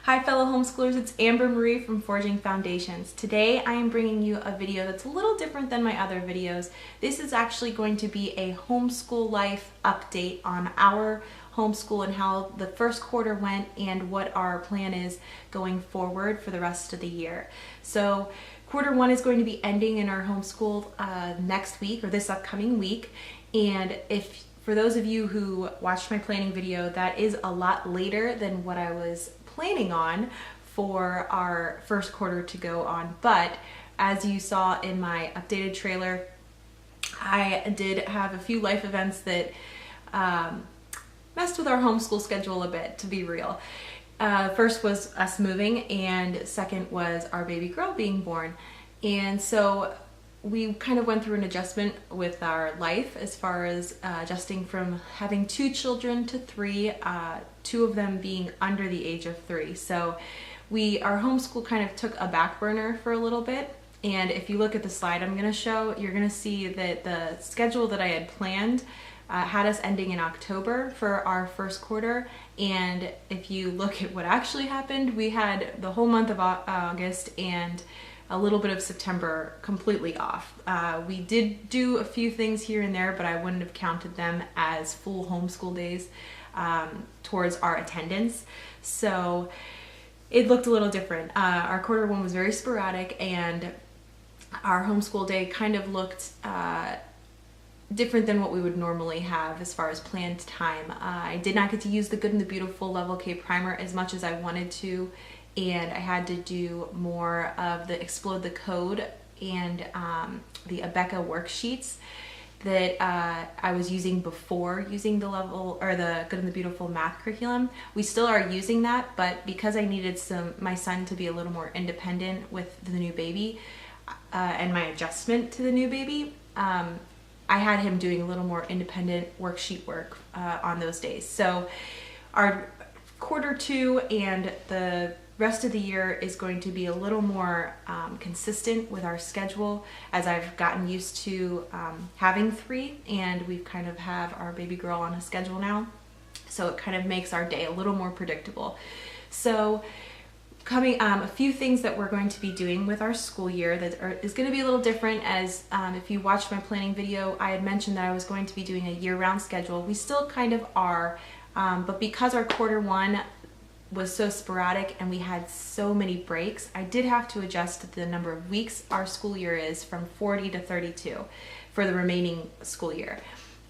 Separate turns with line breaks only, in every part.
Hi fellow homeschoolers, it's Amber Marie from Forging Foundations. Today I am bringing you a video that's a little different than my other videos. This is actually going to be a homeschool life update on our homeschool and how the first quarter went and what our plan is going forward for the rest of the year. So quarter one is going to be ending in our homeschool next week or this upcoming week, and for those of you who watched my planning video, that is a lot later than what I was planning on for our first quarter to go on. But as you saw in my updated trailer, I did have a few life events that messed with our homeschool schedule a bit, to be real. First was us moving, and second was our baby girl being born. And so we kind of went through an adjustment with our life as far as adjusting from having 2 children to 3, 2 of them being under the age of 3. So our homeschool kind of took a back burner for a little bit. And if you look at the slide I'm going to show, you're going to see that the schedule that I had planned had us ending in October for our first quarter. And if you look at what actually happened, we had the whole month of August and a little bit of September completely off. We did do a few things here and there, but I wouldn't have counted them as full homeschool days towards our attendance. So it looked a little different. Our quarter one was very sporadic, and our homeschool day kind of looked different than what we would normally have as far as planned time. I did not get to use the Good and the Beautiful Level K primer as much as I wanted to, and I had to do more of the Explode the Code and the Abeka worksheets that I was using before using the Good and the Beautiful math curriculum. We still are using that, but because I needed my son to be a little more independent with the new baby and my adjustment to the new baby, I had him doing a little more independent worksheet work on those days. So our quarter 2 and the rest of the year is going to be a little more consistent with our schedule, as I've gotten used to having 3, and we've kind of have our baby girl on a schedule now. So it kind of makes our day a little more predictable. So a few things that we're going to be doing with our school year that is going to be a little different, as if you watched my planning video, I had mentioned that I was going to be doing a year-round schedule. We still kind of are, but because our quarter one was so sporadic and we had so many breaks, I did have to adjust the number of weeks our school year is from 40 to 32 for the remaining school year.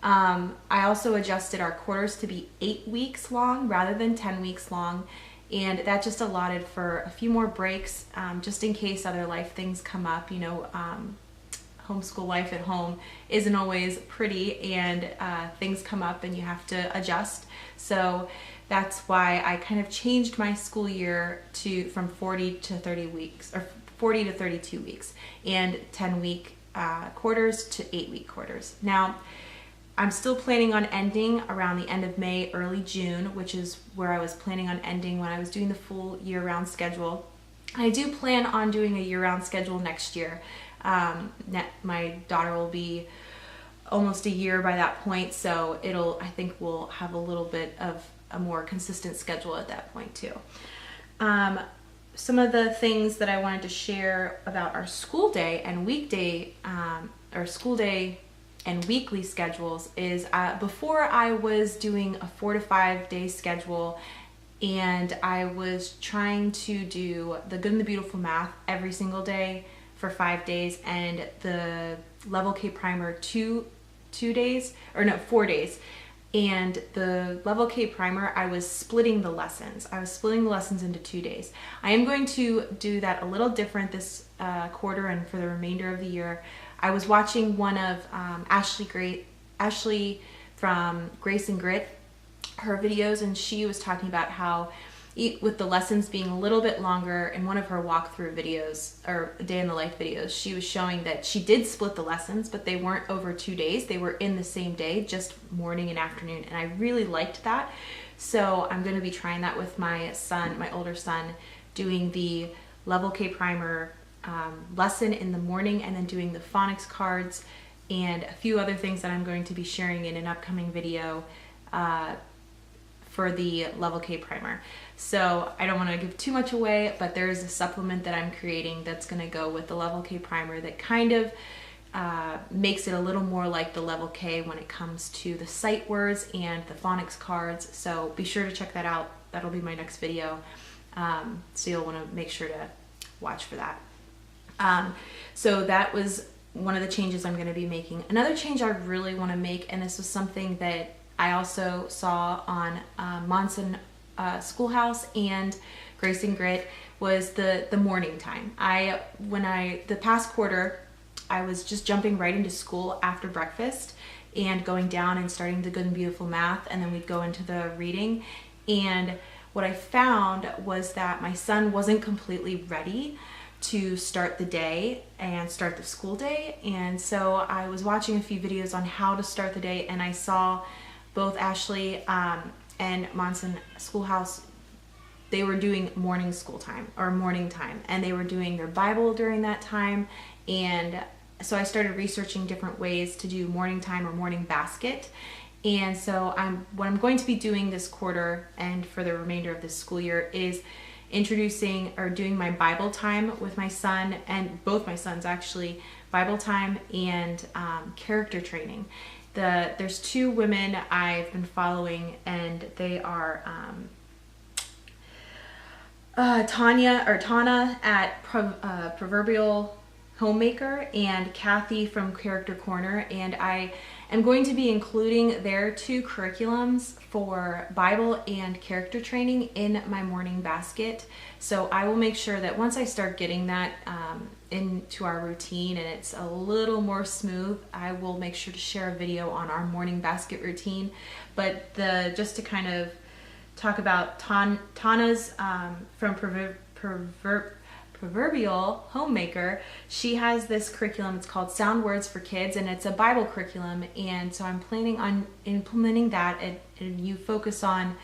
I also adjusted our quarters to be 8 weeks long rather than 10 weeks long, and that just allotted for a few more breaks, just in case other life things come up. You know, homeschool life at home isn't always pretty, and things come up and you have to adjust. So that's why I kind of changed my school year from 40 to 30 weeks, or 40 to 32 weeks, and 10-week quarters to 8-week quarters. Now, I'm still planning on ending around the end of May, early June, which is where I was planning on ending when I was doing the full year-round schedule. I do plan on doing a year-round schedule next year. My daughter will be almost a year by that point, so I think we'll have a little bit of a more consistent schedule at that point too. Some of the things that I wanted to share about our school day and weekday, or school day and weekly schedules is before I was doing a 4 to 5 day schedule, and I was trying to do the Good and the Beautiful math every single day for 5 days, and the Level K primer 4 days. And the Level K primer, I was splitting the lessons. I was splitting the lessons into 2 days. I am going to do that a little different this quarter and for the remainder of the year. I was watching one of Ashley from Grace and Grit, her videos, and she was talking about how with the lessons being a little bit longer, in one of her walkthrough videos or day in the life videos, she was showing that she did split the lessons, but they weren't over 2 days. They were in the same day, just morning and afternoon, and I really liked that. So I'm going to be trying that with my son, my older son, doing the Level K primer lesson in the morning, and then doing the phonics cards and a few other things that I'm going to be sharing in an upcoming video for the Level K primer. So I don't want to give too much away, but there's a supplement that I'm creating that's going to go with the Level K primer that kind of makes it a little more like the Level K when it comes to the sight words and the phonics cards. So be sure to check that out. That'll be my next video. So you'll want to make sure to watch for that. So that was one of the changes I'm going to be making. Another change I really want to make, and this was something that I also saw on Monson Schoolhouse and Grace and Grit, was the morning time. The past quarter, I was just jumping right into school after breakfast and going down and starting the Good and Beautiful math, and then we'd go into the reading. And what I found was that my son wasn't completely ready to start the day and start the school day. And so I was watching a few videos on how to start the day, and I saw both Ashley and Monson Schoolhouse, they were doing morning school time or morning time, and they were doing their Bible during that time. And so I started researching different ways to do morning time or morning basket. And so what I'm going to be doing this quarter and for the remainder of this school year is introducing or doing my Bible time with my son, and both my sons actually, Bible time and character training. There's two women I've been following, and they are Tana at Proverbial Homemaker and Kathy from Character Corner, and I am going to be including their two curriculums for Bible and character training in my morning basket. So I will make sure that once I start getting that into our routine and it's a little more smooth, I will make sure to share a video on our morning basket routine. But just to kind of talk about Tana's from Proverbial Homemaker, she has this curriculum. It's called Sound Words for Kids, and it's a Bible curriculum. And so I'm planning on implementing that. And you focus on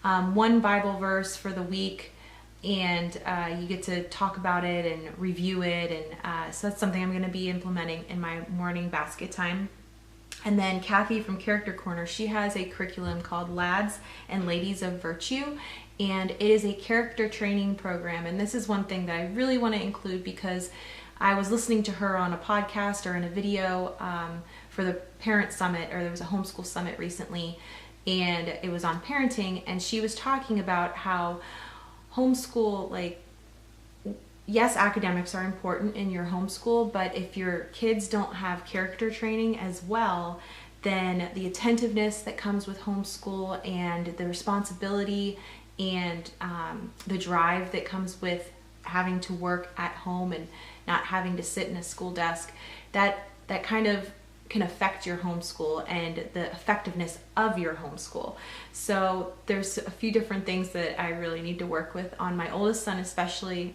one Bible verse for the week, and you get to talk about it and review it. And so that's something I'm going to be implementing in my morning basket time. And then Kathy from Character Corner, she has a curriculum called Lads and Ladies of Virtue, and it is a character training program. And this is one thing that I really want to include because I was listening to her on a podcast or in a video for the Parent Summit, or there was a Homeschool Summit recently, and it was on parenting, and she was talking about how homeschool, like, yes, academics are important in your homeschool, but if your kids don't have character training as well, then the attentiveness that comes with homeschool and the responsibility and the drive that comes with having to work at home and not having to sit in a school desk, that kind of can affect your homeschool and the effectiveness of your homeschool. So there's a few different things that I really need to work with on my oldest son, especially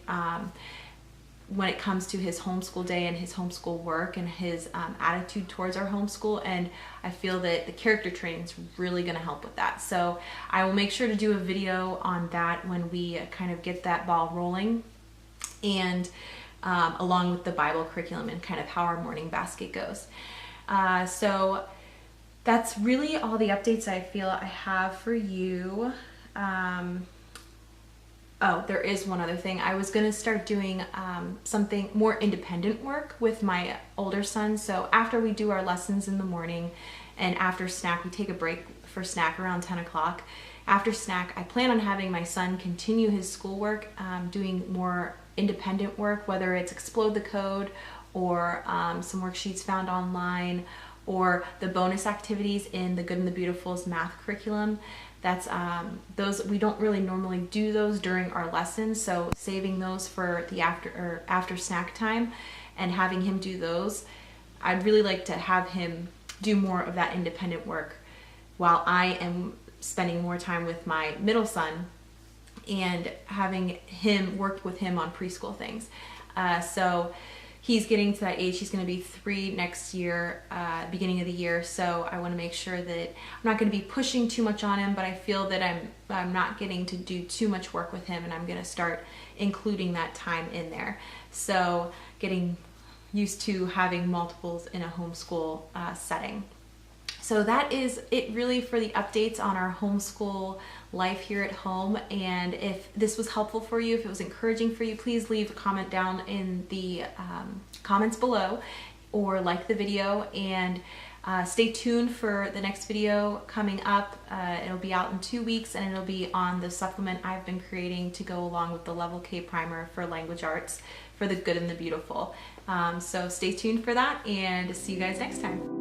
when it comes to his homeschool day and his homeschool work and his attitude towards our homeschool. And I feel that the character training is really going to help with that. So I will make sure to do a video on that when we kind of get that ball rolling, and along with the Bible curriculum and kind of how our morning basket goes. So that's really all the updates I feel I have for you. Oh, there is one other thing. I was going to start doing something more independent work with my older son. So after we do our lessons in the morning and after snack, we take a break for snack around 10 o'clock. After snack, I plan on having my son continue his schoolwork, doing more independent work, whether it's Explode the Code or some worksheets found online, or the bonus activities in the Good and the Beautiful's math curriculum. That's those, we don't really normally do those during our lessons, so saving those for the after snack time and having him do those. I'd really like to have him do more of that independent work while I am spending more time with my middle son and having him work with him on preschool things. So he's getting to that age. He's going to be 3 next year, beginning of the year. So I want to make sure that I'm not going to be pushing too much on him, but I feel that I'm not getting to do too much work with him, and I'm going to start including that time in there. So getting used to having multiples in a homeschool setting. So that is it really for the updates on our homeschool life here at home. And if this was helpful for you, if it was encouraging for you, please leave a comment down in the comments below, or like the video, and stay tuned for the next video coming up. It'll be out in 2 weeks, and it'll be on the supplement I've been creating to go along with the Level K primer for language arts for the good and the beautiful. So stay tuned for that, and see you guys next time.